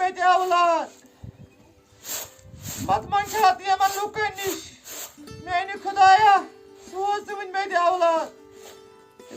meti avlad. Batman kağıt yaman lukaniş. Meni Khudaya soğusun meti avlad.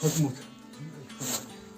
Tutmut.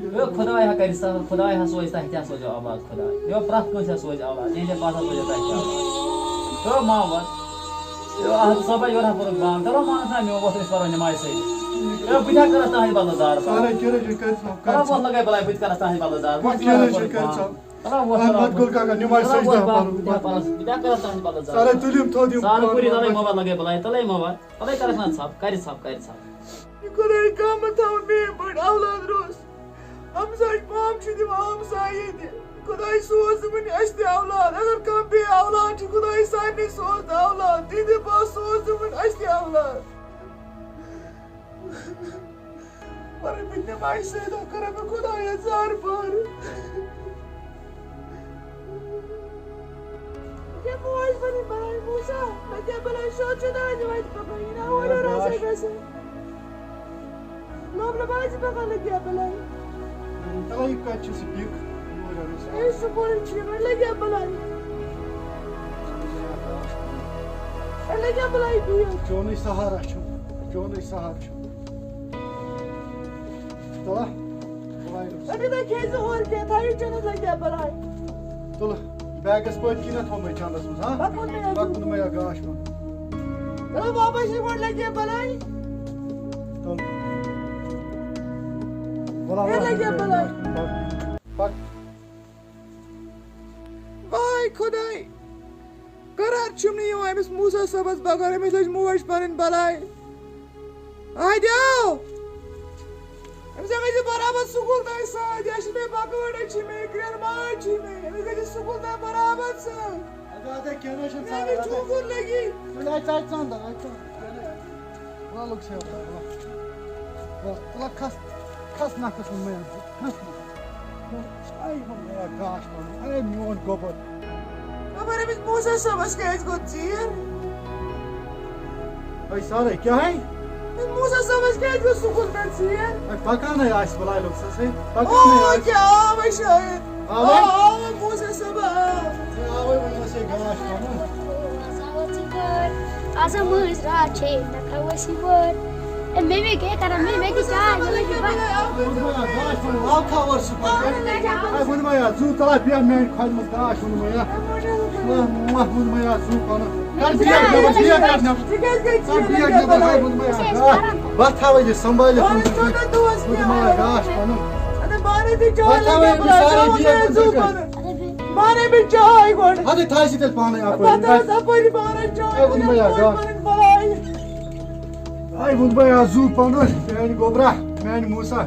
Yo Khuday ha kari sa Khuday ha soz ta kya sojo aulad Khuday. Yo prat ko se soz aulad. Ye pata sojo ta kya aulad. Yo ma yo ah sabai ora por bam. Talo ma na me wo is par namaz se. Yo bida karata hai baladar. Sare kere je kar sab. Talo wo lagai balai bid karata hai baladar. Kere je kar sab. Talo wo Ahmad Gul ka namaz se da. Bida karata hai baladar. Sare tulim thodim. Sare puri dalai mobile lagai balai talai mobile. Talai karatan sab kari sab. Khuday kamat thaun me bad aulad ros. Hamzay mam chidi hamzaydi. Khuday soz mun ashti aulad. Agar kam be aulad chi Khuday sani soz aulad. Didi ba soz mun ashti aulad. Para bitne mai se da kara be Khuday azar par. Ye muaj bani balay Musa. Madya balay shochda ajwait baba ina wala rasa gase. Mamla bazi bakala gya balay. Talay kaçı spik. Isso por ti, mas legal balay. Legal balay diyor. Jonu sahara şu. Jonu sahara şu. Tola. Hadi da kezi or ke thayu chana legal balay. Tola. Bagas pot kine thomay çandasınız ha? Bak onu ya. Bak bunu ya gaş mı? Tola baba şey var legal balay. Tola. Valla Legal balay. Bak. Vay Khuday. Karar chumni yo emis Musa sabas bagare mesaj muvash panin balay. Haydi ao. Emis agacı beraber sukuldaysa, yaşlı bakıvırda çime, kırma çime. Emis agacı sukulda beraberse. Hadi keneşin Yani çukur lagi. Öyle açsan da açsan. Valla lok şey yapar. Valla kas nakasın mı ya? Kas Ay ya gaş man. Ay miyon gobot. Ama emis Musa sabas kayıt kotsiyen. Ay sare kya hai? Musa sabas kayıt ko sukuldatsiyen. Ay pakana ya iş balay lok sa se. Pakana ya. Oh kya ama şayet. Ağabey? Oh Musa sabas. Ya oy bana se gaş man. Asa mus rache na kawasi word. E meme ke kara meme ki cha yele ki ba. Bunu ya gaş man. Al cover su pak. Ay bunu ya zu tala bir men kalmaz gaş bunu ya. Bunu ya zu kana. Kar biya karna. Sen biya ne balay bunu ya. Bak havayı sambayla Bana çoda duas bunu ya gaş man. Hadi bana de Bak havayı bir sare biya kızı. Bana bir çay koy. Hadi taşı del bana ya. Bana sapari bana çay. Ay, bunu ya, gel. Ay bunu ya zu panur. Ben gobra. Ben Musa.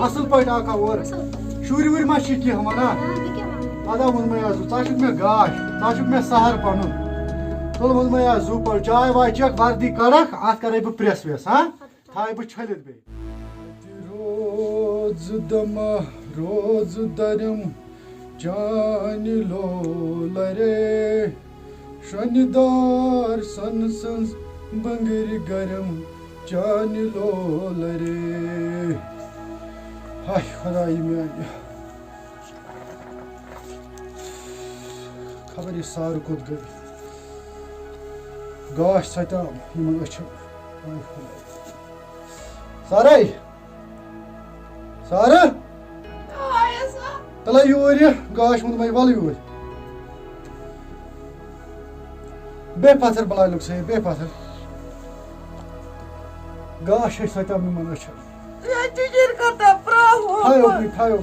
Asıl payda ka or. Şuri vur ma şiki hamana. Ada bunu ya zu. Taşık me gaş. Taşık me sahar panur. Tol bunu ya zu par çay vay çak vardi karak at karay bu pres ves ha. Tay bu çalıd be. Roz dama roz darım. Can lolare şanidar sansız bangır garım can lolare ay Xudayım ya kabari sarı kod gari gaş satam iman açım ay Xudayım Sarı Tala yuri gaş bunu may val yuri be patır balay lok say be patır gaş hay satam iman açım Ya tücür karta praho. Thay yok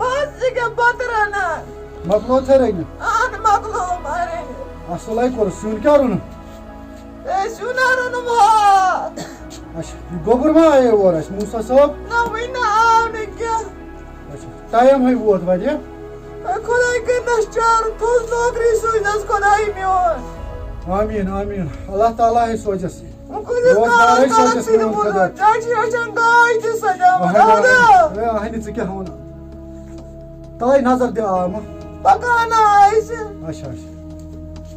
Bas ke batrana. maklo tereyni An maklo mare. asolay kor sun karunu Sunarunu ma. aş gobur ma ay oras Musa sahab Na vina avne kya. tayam hay vot vadiya Khuday ke nashchar toz nokri suynas Khuday miyor. amin Allah Taala hay sojası Kuduz Rozgari kalan sojası seni onun bunu. kadar Çarşı yaşan gaydi sajama. Hadi. aynı zike hamana tay nazar de ama Bakana ayse. aş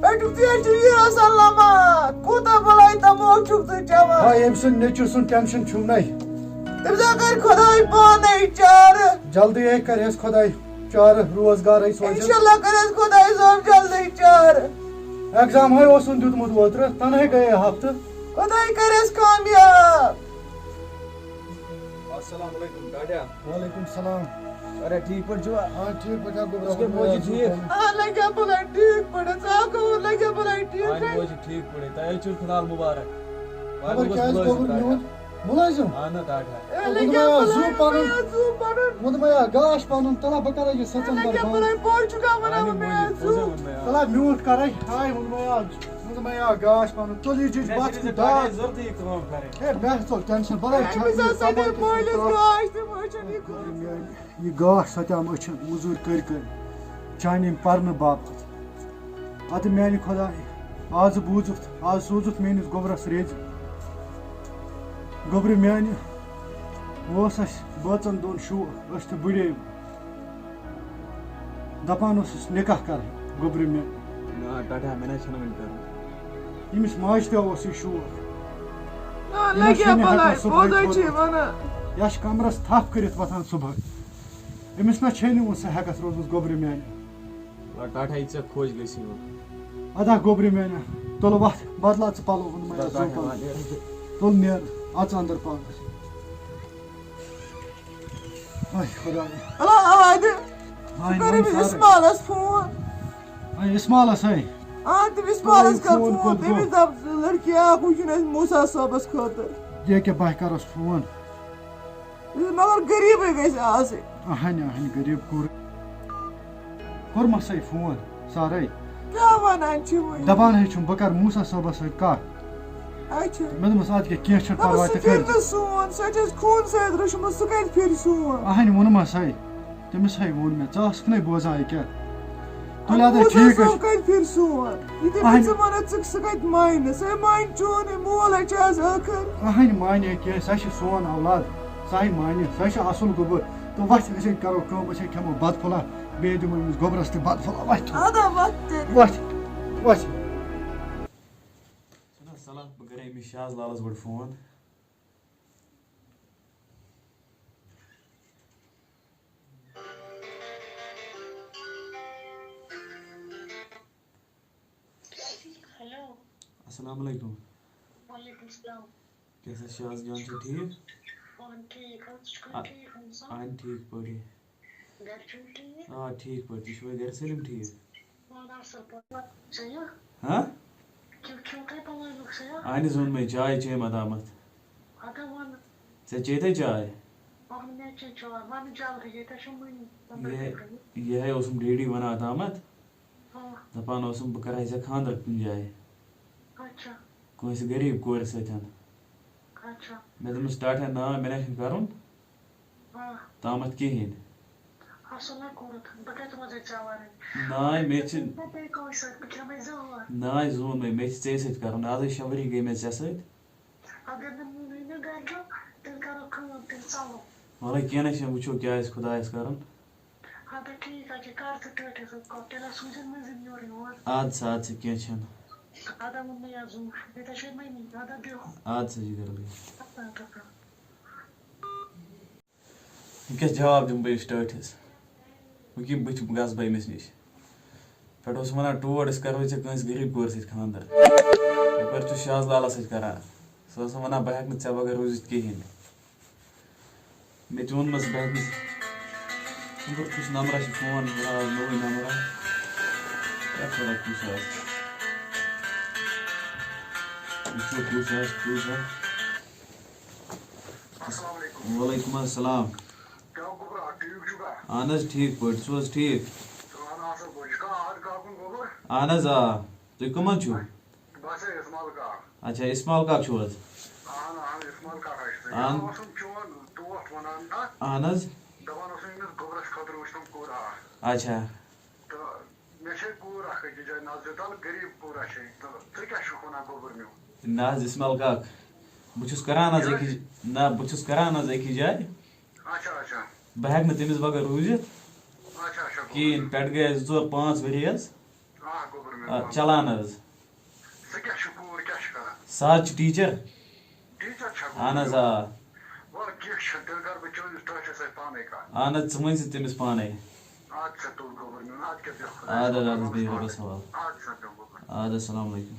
Betuk diye çiğir sallama. Kuta balay tamok çuktu çama. hay emsin ne çursun temsin çumnay Tibza kar Khuday bana çağır. jaldi ek kar es Khuday çağır rozgar hay sojası İnşallah karız Khuday zor jaldi çağır. exam hay olsun dudmud otra tan hay gaye hafta خدائی کرس کامیاب. السلام علیکم ڈاڈیا. وعلیکم السلام. ارے ٹھیک پٲٹھۍ چھُوا؟ ہاں ٹھیک پٲٹھۍ گوٚبرا. اس کے موجی ٹھیک؟ لگیا بلائی ٹھیک پڑے ژاو لگیا بلائی ٹھیک آن موجی ٹھیک پٲٹھۍ تۄہہِ حظ چھُو فِلحال مُبارک. خبر کیٛازِ گوٚبُر میون مُلٲزِم اہن ڈاڈیا. لگیا زوٗ پَنُن زو پڑن ووٚنمَیا گاش پَنُن تَلا بہٕ کَرے یہِ سَژَن لگیا بَر بلائی پور چکا بنا میٛانہِ میں موجی پوٚزٕے ووٚن مےٚ. تَلا میوٗٹھ کَرے ہاے ووٚنمَیا گاش پَنُن تُل یہِ چیٖز بَتھ ڈاڈیا داغ ضروٗرتٕے یہِ کٲم کَرٕنۍ. ہے مےٚ ژوٚل ٹٮ۪نشَن بَلاے أمِس ہسا دِ مٲلِس گاش تہِ وٕچھن یہِ گاش سَتیٛام أچھَن موٚزوٗرۍ کٔرۍ کٔرۍ چانہِ یِم پَرنہٕ باپتھ. اَدٕ میٛانہِ خۄداے آز بوٗزُتھ آز سوٗزُتھ میٛٲنِس گوٚبرَس ریٚزِ. گوٚبرِ میٛانہِ اوس اَسہِ بٲژَن دۄن شوق أسۍ تہِ بٕڈییہِ دَپان اوسُس نِکاح کَرٕنۍ گوٚبرِ میٛانہِ. نہ ڈاڈیا مےٚ نہ چھُنہٕ وٕنہِ کَرُن. ییٚمِس ماجہِ تہِ اوس یہِ شوق. لگیا بلائی پوزے چھ ونا. یہِ چھِ کَمرَس تھپھ کٔرِتھ وۄتھان صُبحٲے. أمِس نہ چھے نہٕ وۄنۍ سۄ ہٮ۪کَتھ روٗزمٕژ گوٚبرِ میٛانہِ. ڈاڈیا یہِ ژےٚ خۄش گژھی وۄنۍ. اَدا گوٚبرِ میٛانہِ تُل وَتھ بدلا ژٕ پَلو ووٚنمَیا تُل نیرٕ اَژ اَندَر پاگَس. ہاے خۄدایا آد ہاے کر اسمالس فون. ہاے اِسمالَس ہاے تم اسمالس کر فون فون کوٚت تٔمِس دپ لڑکی اکھ وٕچھُن اَسہِ موسا صٲبس خٲطرٕ. ییٚکیٛاہ بہٕ کَرُس فون. مگر غریٖبٕے گژھِ آسٕنۍ. اہنہِ اہنہِ غریٖب کوٚرمَسَے فون سارے کیٛاہ وَنان چھِ وۄنۍ دَپان ہے چھُم بہٕ کَرٕ موسا صٲبَس سۭتۍ کَتھ. اچھا مےٚ دوٚپمَس اَدٕ کیٛاہ کینٛہہ چھُنہٕ پَرواے سُہ تہٕ پھِرِ کٔرۍ نہٕ سون سۄ چھِ اَسہِ خوٗن سۭتۍ رٔچھمٕژ سُہ کَتہِ پھِرِ سون. اہنہِ ووٚنمَس ہے تٔمِس ہے ووٚن مےٚ ژٕ ٲسکھ نَے بوزان ییٚکیٛاہ تُلہِ اَدٕ ٹھیٖک صٲب حظ. کَتہِ پھِرِ سون یہِ تٔمِس ژٕ وَنان ژٕ سُہ کَتہِ مانہِ سۄ مانہِ چونٕے مول ہے چھِ آز ٲخٕر. اہنہِ مانہِ ہے کینٛہہ سۄ چھِ سون اولاد سۄ ہے مانہِ سۄ چھِ اَصٕل گوٚبُر تہٕ وَتھ أسۍ ہے کَرو کٲم أسۍ ہے کھٮ۪مو بَتہٕ پھوٚلہ بیٚیہِ دِمو أمِس گوٚبرَس تہِ بَتہٕ پھوٚلہ وَتھِ اَدا وَتھ تیٚلہِ. وَتھِ وَتھِ. چھُنہ صلاح بہٕ کَرے أمِس شاز لالَس گۄڈٕ فون. ہیلو السلام علیکم. وعلیکم السلام. کیسا شاز جان چھُ ٹھیٖک؟ پانہٕ ٹھیٖک حظ ژٕ چھُکھا ٹھیٖک اِنسان اہن ٹھیٖک پٲٹھی. گَرِ چھُو ٹھیٖک آ ٹھیٖک پٲٹھۍ تُہۍ چھُوا گَرِ سٲلِم ٹھیٖک؟ پانہٕ اَصٕل پٲٹھۍ ژےٚ ہاں کھیوٚو تۄہہِ پَلٲنُک سیا اہنہِ ووٚن مےٚ چاے چیٚیَم ادامَتھ. اَدا وَنہٕ ژےٚ چیٚیہِ چاے؟ وَنہٕ مےٚ چے چاے وَنہٕ جلدی ییٚتہِ چھُ یِہے اوسُم ڈیڈی وَنان اتامَتھ ہاں دَپان اوسُم بہٕ کَرٕہا ژےٚ خاندر کُنہِ جایہِ اچھا کٲنٛسہِ غریٖب کورِ سۭتۍ. اچھا مےٚ دوٚپمَس ٹاٹھا نا مےٚ نہ چھُنہٕ کَرُن ہاں تامَتھ کِہیٖنۍ. اَصٕل نہ کوٚرُتھ بہٕ کَتہِ روزَے ژےٚ وَنٕنۍ. ناے مےٚ چھِ بیٚیہِ کٲنٛسہِ سۭتۍ بہٕ کھٮ۪مَے زٕہار. ناے زون مےٚ چھِ ژےٚ سۭتۍ کَرُن آزٕے 6 ؤری گٔے مےٚ ژےٚ سۭتۍ. اگر نہٕ مونُے نہٕ گَرِکیو تیٚلہِ کَرو کٲم تیٚلہِ ژَلو. وَلَے کینٛہہ نہ چھُنہٕ وٕچھو کیٛاہ آسہِ خۄدایَس کَرُن. اَدٕ ٹھیٖک حظ چھِ کَر ژٕ ٹٲٹھۍ سۭتۍ کَتھ تیٚلہِ حظ سوٗزِن مٔنٛزِم یورٕ یور. اَدٕ سا کینٛہہ چھُنہٕ. اَدا ووٚن مےٚ یَتھ زوٗ ییٚتہِ چھےٚ مٔمی اَدا بیٚہو. اَدٕ سا جِگر بھٲے. اَدٕ وٕنۍکٮ۪س جواب دِمہٕ بہٕ أمِس ٹٲٹھِس. وۄنۍ کیٚمۍ بٕتھِ گژھٕ بہٕ أمِس نِش. پٮ۪ٹھٕ اوس وَنان ٹوٹھ أسۍ کَرہوے ژےٚ کٲنٛسہِ غریٖب کورِ سۭتۍ خاندَر. یَپٲرۍ چھُس شاز لالَس سۭتۍ کَران. سۄ ٲس وَنان بہٕ ہٮ۪کہٕ نہٕ ژےٚ بغٲر روٗزِتھ کِہیٖنۍ. مےٚ تہِ ووٚنمَس بہٕ ہٮ۪کہٕ نہٕ کُس نمبرا چھُ فون کران آز نوٚوُے نمبرا کیٛاہ پَتہ کُس آسہِ. وٕچھو کُس آسہِ کُس آسہِ. وعلیکُم السلام. اہن حظ ٹھیٖک پٲٹھۍ ژٕ چھُو حظ ٹھیٖک؟ اہن حظ آ تُہۍ کٕم حظ چھُو؟ اچھا اِسمال کاک چھُو حظ؟ اہن حظ اچھا نہ حظ اِسمال کاک بہٕ چھُس کران حظ أکِس نہ بہٕ چھُس کران حظ أکِس جایہِ بہٕ ہٮ۪کہٕ نہٕ تٔمِس بغٲر روٗزِتھ کِہیٖنۍ پٮ۪ٹھٕ گٔے اَسہِ 2-5 ؤری حظ چلان حظ. سُہ حظ چھُ ٹیٖچر. اہن حظ آ اہن حظ ژٕ ؤنۍ زِ تٔمِس پانے. اَدٕ حظ بِہِو رۄبَس حوالہٕ. اَدٕ حظ السلام علیکُم.